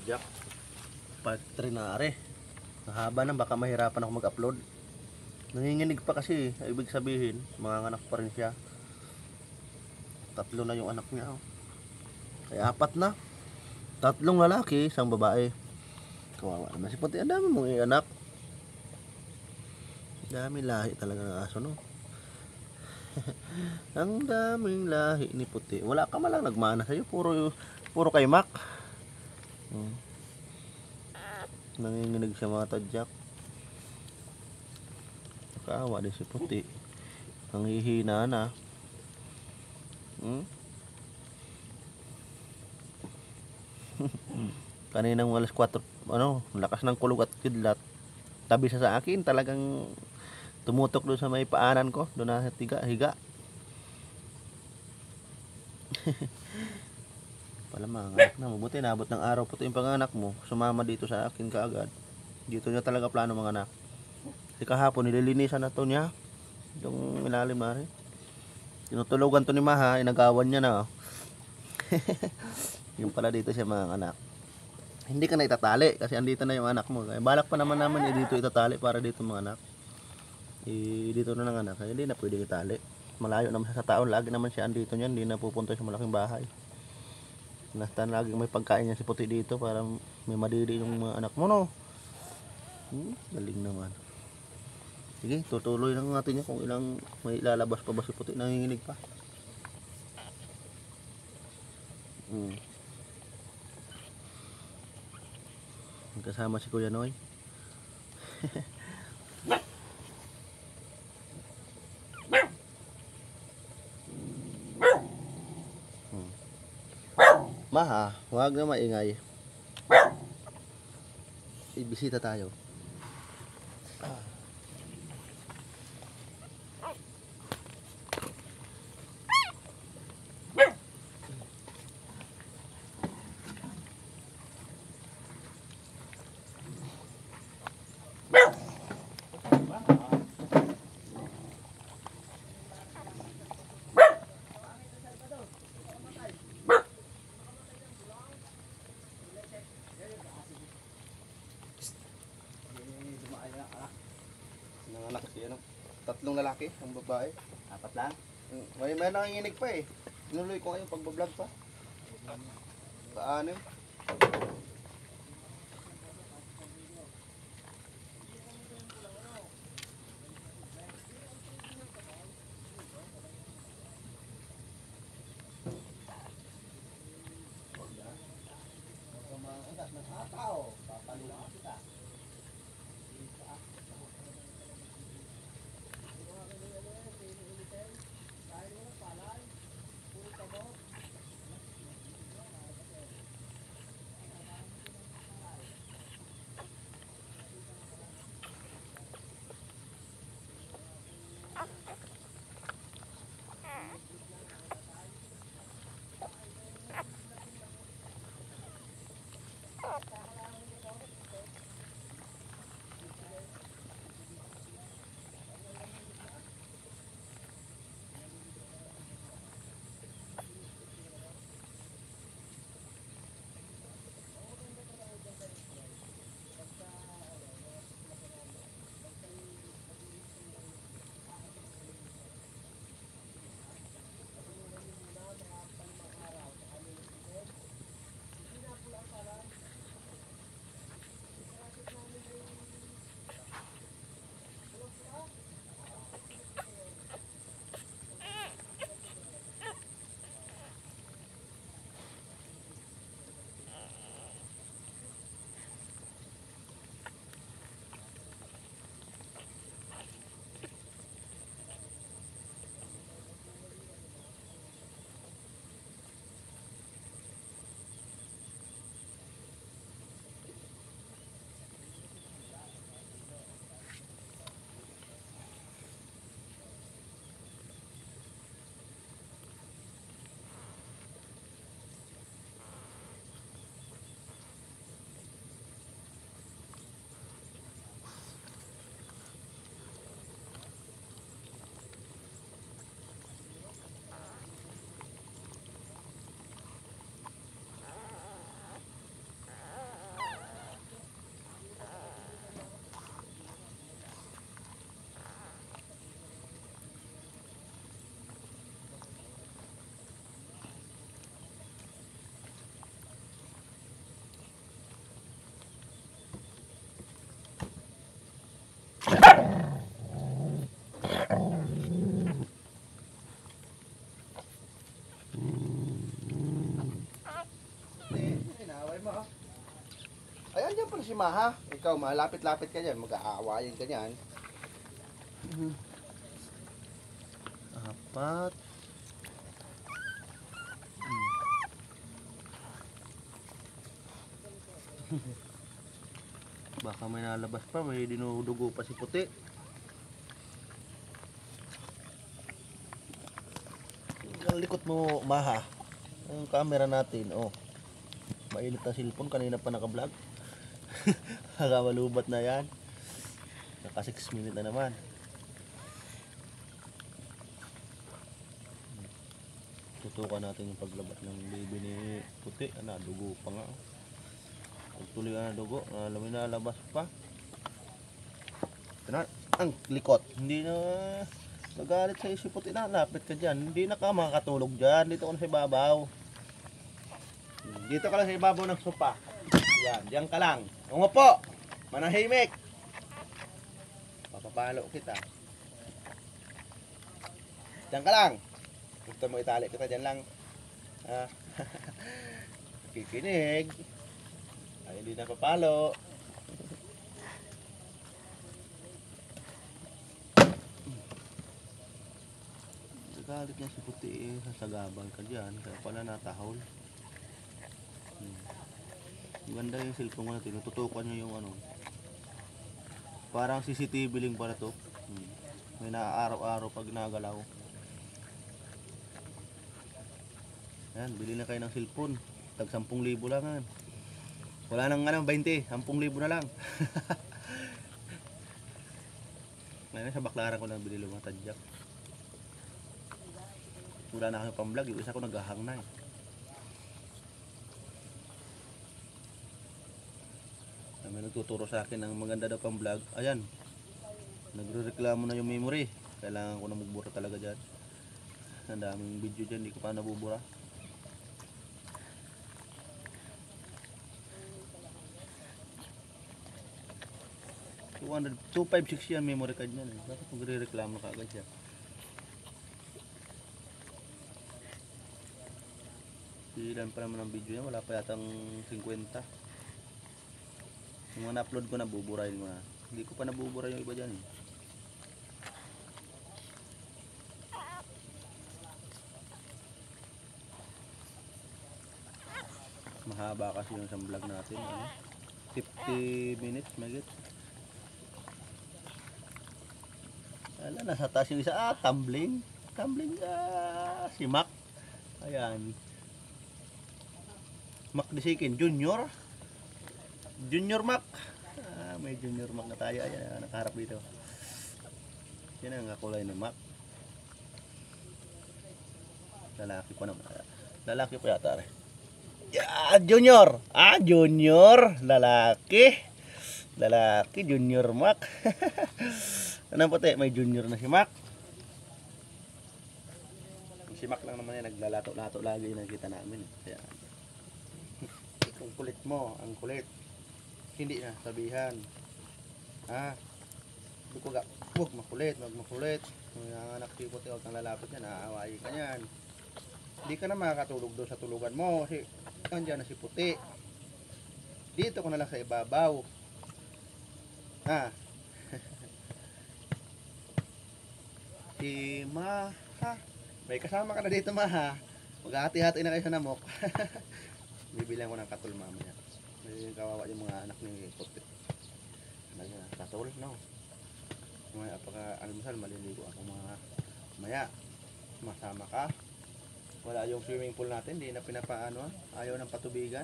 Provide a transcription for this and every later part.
tadyak. Part 3 na are. Mahaba na, baka mahirapan ako mag-upload. Nanginginig pa kasi, ibig sabihin, mga anak pa rin siya. 3 na yung anak niya. Ay 4 na. 3 lalaki, 1 babae. Kawawa naman si Puti. Ang dami mong anak. Dami lahi talaga ng aso, no? Ang daming lahi ni Puti. Wala ka malang nagmana sa'yo. Puro kay Mac. Nanginginig siya mga tadyak. Kaawa din si Puti. Ang hihina na. Kaninang alas 4, lakas ng kulog at kidlat. Tabi siya sa akin, talagang tumutok doon sa may paanan ko, doon na higa. Pala mga anak na, mabuti nabot ng araw po yung panganak mo, sumama dito sa akin kaagad. Dito niya talaga plano mga anak. Kasi kahapon nililinisan na to niya, yung ilalim na rin. Tinutulogan to ni Maha, inagawan niya na. Yung pala dito siya mga anak. Hindi ka na itatali kasi andito na yung anak mo. Balak pa naman namin dito itatali para dito mga anak. Dito na ng anak. Hindi na pwede itali. Malayo naman siya sa taon. Lagi naman siya andito niyan. Hindi na pupunta sa malaking bahay. Nastan lagi may pagkain niya si Puti dito para may madiri yung mga anak mo, no? Galing naman. Sige, tutuloy lang natin niya kung ilang may ilalabas pa ba si Puti. Nanginginig pa. Kasama si Kuya Noy. Maha, huwag na maingay. Ibisita tayo. Anak siya, 3 lalaki, ang babae. 4 lang? May nanginginig pa eh. Tinuloy ko ngayon pagbablog pa. Paano? Ayan dyan pala si Maha. Ikaw, malapit-lapit ka dyan. Mag-aawayin ka dyan. Apat. Baka may nalabas pa. May dinudugo pa si puti. Ang likot mo, Maha. Ang camera natin, oh. Mainit na cellphone. Kanina pa naka-vlog. Nakamalubat na yan. Naka 6 minutes na naman. Tutukan natin yung paglabat ng baby ni puti. Dugo pa nga. Pagtuloy ka na dugo, alam mo na labas pa. Ito na, ang likot. Hindi na nagalit sa si puti na. Lapit ka dyan. Hindi na ka makakatulog dyan. Dito ka na sa ibabaw. Dito ka lang sa ibabaw ng sopa. Yan, diyan ka lang. Umupo! Manahimik! Papapalo kita. Diyan ka lang. Gusto mo itali kita dyan lang. Kikinig. Ay, hindi na papalo. Nagalit niya si puti eh. Sasagabang ka dyan. Kaya pala natahol. Ganda yung cellphone ko natin. Tutukan niya yung ano. Parang CCTV link pala to. May naaaraw-araw pag nagalaw. Ayan, bili na kayo ng cellphone. Tag 10,000 lang yan. Wala nang 20, 10,000 na lang. Ngayon sa baklaran ko na bili lumatadyak. Wala na kayo pang vlog, yung isa ko naghahang na eh. May nagtuturo sa akin ng maganda daw pang vlog. Ayan, nagre-reklamo na yung memory. Kailangan ko na magbura talaga dyan. Ang daming video dyan, hindi ko pa nabubura. $200, 256 yan memory card niyan eh. Bakit magre-reklamo ka agad siya? Ilan pa naman ang video niya, wala pa yatang 50. Yung mga na-upload ko nabuburahin mo na. Hindi ko pa nabubura yung iba dyan eh. Mahaba kasi yung isang vlog natin. 50 minutes, magit. Ala, nasa taas yung isa. Tumbling. Tumbling. Si Mac. Ayan. Mac Disikin. Junior. Junior Mac. May Junior Mac na tayo. Ayan, nakaharap dito. Yan ang kakulay ng Mac. Lalaki pa naman. Lalaki pa yata rin. Junior. Junior. Lalaki. Lalaki. Junior Mac. Ano puti? May junior na si Mac. Si Mac lang naman yan. Naglalato-lato lagi yung nakita namin. Kaya, ang kulit mo. Ang kulit. Hindi na sabihan. Huwag makulit. Huwag makulit. Ang anak si puti, huwag kang lalapit yan. Aawayin ka yan. Hindi ka na makakatulog doon sa tulugan mo. Kasi nandiyan na si puti. Dito ko na lang sa ibabaw. Si Maha. May kasama ka na dito, Maha. Maghahati-hati na kayo sa namok. Bibilihan ko ng katul mamaya. May kawawa yung mga anak ni puti. Katul, no? Mamaya pagka-almusal, maliligo ako mga maya. Masama ka. Wala yung swimming pool natin, hindi na pinapaano. Ayaw ng patubigan.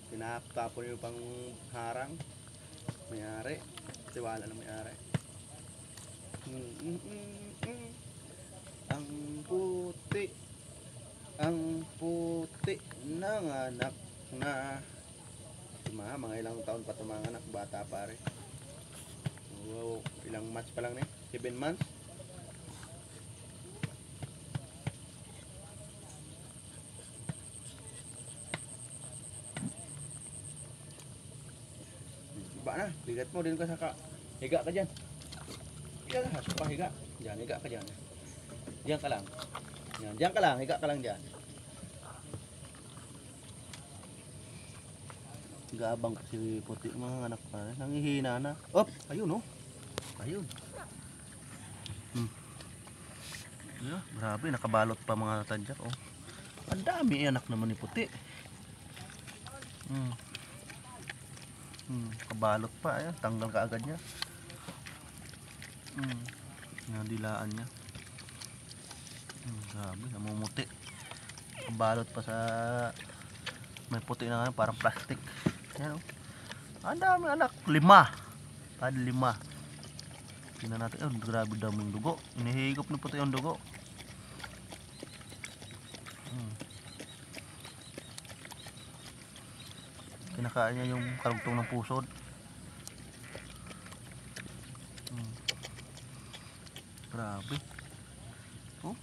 Pinapapon yung pang harang. Mayari. Tiwala na mayari. Ang puti ng anak na mga ilang taon pa ito mga anak, bata pare. Wow, ilang months pa lang eh, 7 months. Iba na, bigat mo din ka sa higa ka dyan. Yan, pa higa. Diyan, higa ka dyan. Diyan ka lang. Yan, diyan ka lang, higa ka lang dyan. Gabang pa si puti mga anak pa. Nangihina na. Op, ayun oh. Ayun. Yeah, grabe, nakabalot pa mga tadyak oh. Ang dami anak naman ni puti. Kabalot pa, ayan, tanggal ka agad niya. Nadilaan niya. Grabe, namumuti. Kabalot pa sa may puti na ngayon, parang plastic. Ayan oh. Ang dami anak, 5. Tadi 5. Tingnan natin, oh, grabe daming dugo. Inihigop ni puti yung dugo. Kinakain niya yung karugtong ng pusod. Grabe. Oh.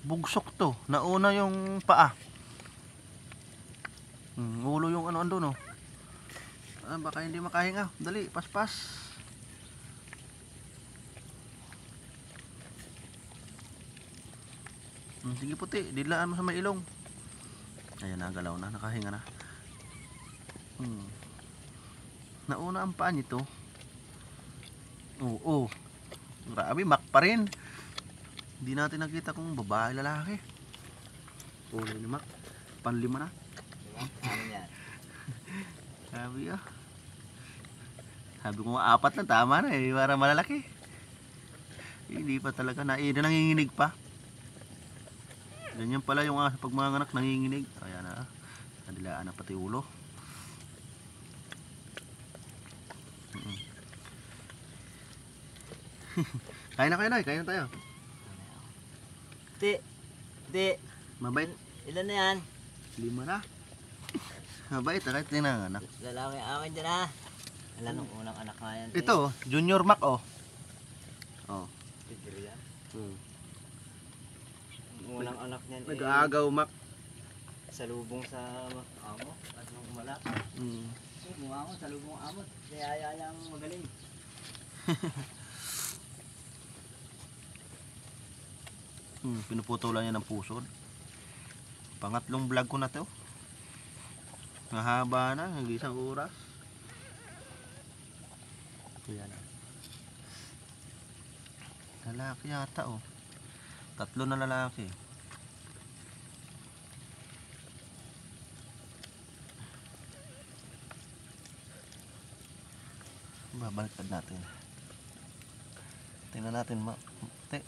Bugsok to. Nauna yung paa. Ulo yung ano ando no. Baka hindi makahinga. Dali, paspas. Sige puti, dilaan mo sa may ilong. Ayan, nagalaw na, nakahinga na. Nauna ang paa nito. Oo. Grabe, mak pa rin. Hindi natin nakita kung babae, lalaki. Ulo ni mak. Panlima na. Ano yan? Sabi ah. Sabi ko 4 lang, tama na eh. Para malalaki. Hindi pa talaga. Nanginginig pa. Ganyan pala yung aso pag mga anak nanginginig. Ayan na. Nadilaan na pati ulo. Kain na kayo na. Kain na tayo. Di. Mabait. Ilan na yan? 5 na. Mabait na kahit tingnan anak. Lalaki akin dyan ha. Alam nung unang anak nga yan. Ito, Junior Mac oh. Oh. Tigil yan. Ang unang anak niyan Nag-aagaw Mac. sa lubong sa amo. At nung umala. Gumangon sa lubong amo. Kaya yang magaling. Pinuputulan niya ng pusod. Pangatlong vlog ko na to. Mahaba na, hindi isang oras. Ayan na. Lalaki yata oh. 3 na lalaki. Babaliktad natin. Tingnan natin puti.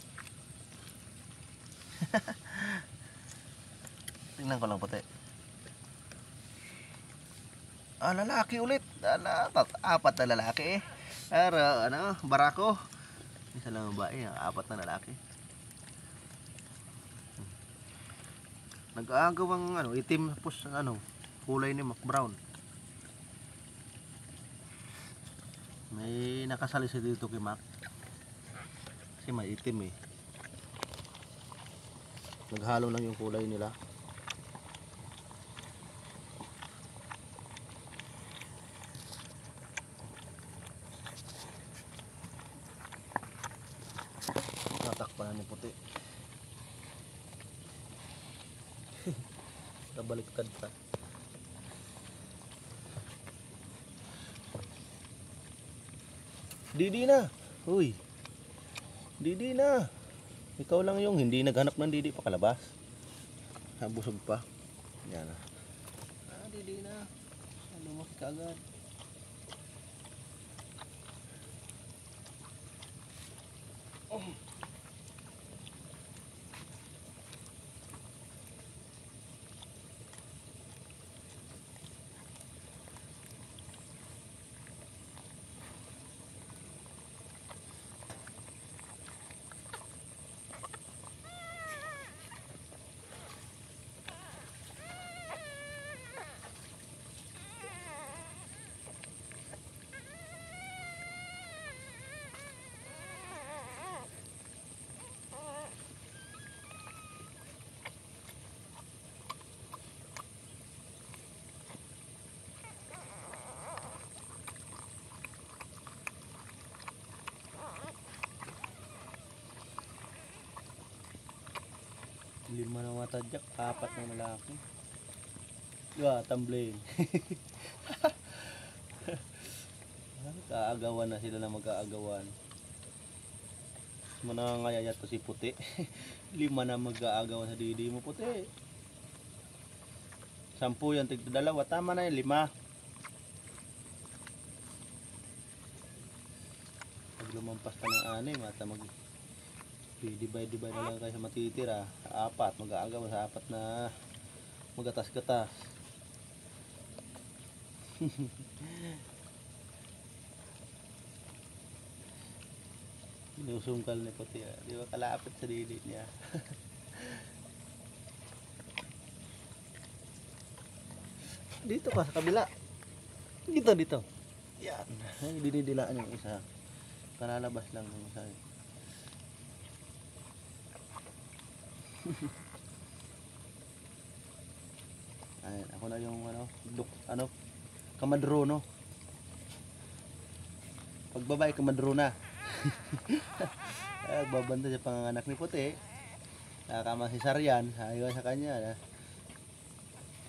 Tingnan ko lang puti. Lalaki ulit. 4 na lalaki eh. Pero barako. Isa lang babae, 4 na lalaki. Nag-aagawang itim tapos kulay ni Mac brown. May nakasalisi dito kay Mac. Kasi may itim eh. Naghalo lang yung kulay nila. Tatakpan ni puti. Kabaliktad pa. Didi na. Uy. Didi na. Ikaw lang yung hindi naghanap ng didi pa kalabas. Busog pa. Yan na. Didi na. Lumaki ka agad. 5 na mga tadyak, 4 na malaki. Tumbling. Kaagawan na sila na mag-aagawan. Manangayayat to si puti. 5 na mag-aagawan sa didi mo puti. 10 yan, tigda 2. Tama na yung 5. Pag lumampas ka ng 6, mata divide na lang kayo sa matitira. Sa 4, mag-aagawan sa 4 na magatas-gatas. Sinusungkal ni puti. Di ba kalapit sa dili niya? Dito ka sa kabila. Dito. Yan. Ay, dinidilaan yung isa. Kalalabas lang ng isa. Ayan, ako na yung kamadrono. Pagbabay kamadrona. Ay, babanda sa panganganak ni puti. Nakakama si Saryan. Ayaw sa kanya.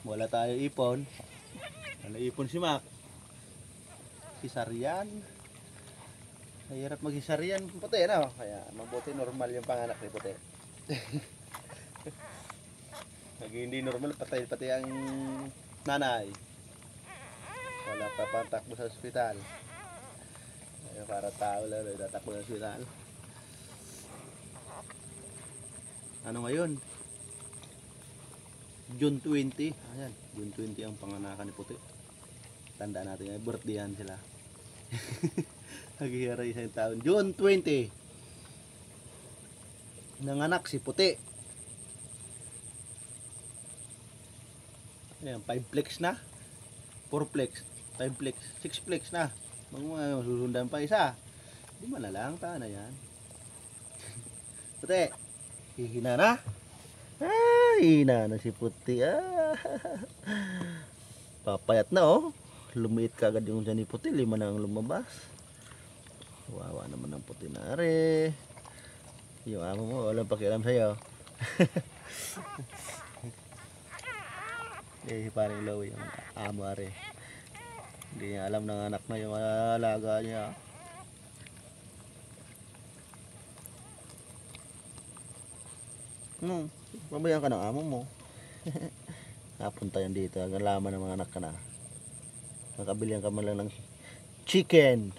Wala tayo ipon. Wala ipon si Mac. Si Saryan. Mahirap mag-Saryan puti, no? Kaya mabuti normal yung panganak ni puti. Pag hindi normal, pati ang nanay. Wala pa patakbo sa ospital. Ay, para tao lang, tatakbo sa ospital. Ano ngayon? June 20. Ayan, June 20 ang panganakan ni puti. Tandaan natin, birthdayhan sila. Naghihira isang taon. June 20. Nanganak si puti. Ayan, 5-plex na. 4-plex, 5-plex, 6-plex na. Mga susundan pa isa. 5 na lang, na yan. Puti, hihina na. Hihina na si puti. Papayat na oh. Lumiit kagad yung dyan ni puti. 5 na ang lumabas. Wawa naman ang puti na are. Yung amo mo, walang pakialam sa'yo. Eh, parang low yung amo are. Hindi niya alam ng anak na yung alaga niya. Pabayaan ka ng amo mo. Napunta yan dito. Hanggang laman ng mga anak ka na. Nakabilihan ka man lang ng chicken.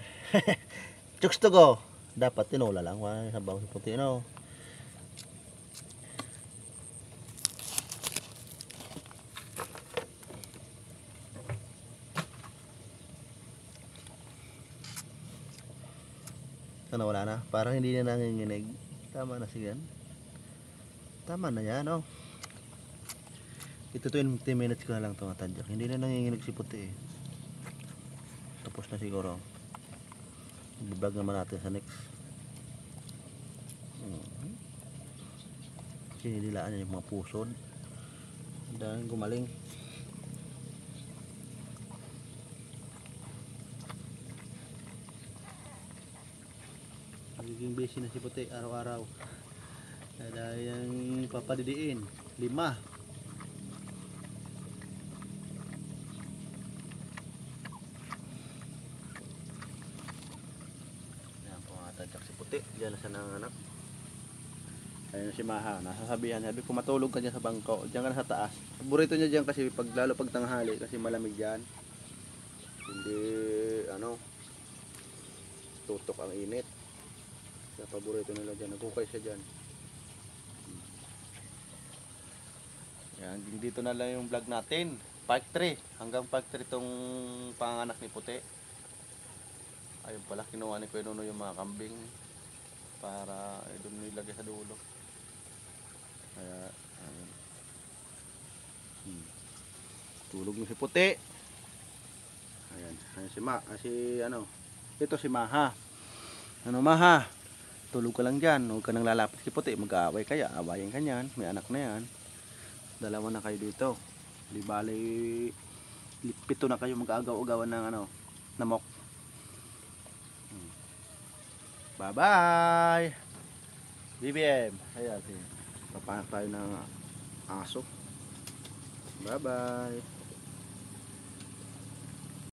Chooks to go. Dapat tinola lang. Wala sabaw sa puti, no? Ano, wala na? Parang hindi na nanginginig. Tama na siya. Tama na yan, no? Ito 20 minutes ko na lang itong atadyak. Hindi na nanginginig si puti eh. Tapos na siguro. I-vlog naman natin sa next. Sinilaan niya yung mga pusod. Dahil gumaling. Nagiging busy na si puti araw-araw. Dahil yung papadidiin 5. Ayan po nga tadyak si puti. Diyan na siya nanganak. Ayun si Maha. Nasasabihan. Sabi ko matulog ka dyan sa bangko. Diyan ka na sa taas. Paborito niya dyan kasi lalo pag tanghali. Kasi malamig dyan. Hindi tutok ang init. Kaya paborito nila dyan. Nagkukay siya dyan. Yan, dito na lang yung vlog natin. Park 3. Hanggang Park 3 itong panganak ni puti. Ayun pala, kinuha ni Kuya Nuno yung mga kambing. Para doon nilagay sa dulo. Kaya, ayun. Tulog na si puti. Ayan, ito si Maha. Ano Maha? Tulog ka lang dyan. Huwag ka nang lalapit si puti. Mag-aaway kaya. Awayin ka yan. May anak na yan. 2 na kayo dito. Di bali 7 na kayo mag-agaw-agawan ng namok. Bye bye BBM. Ayan. Papanak tayo ng aso. Bye bye.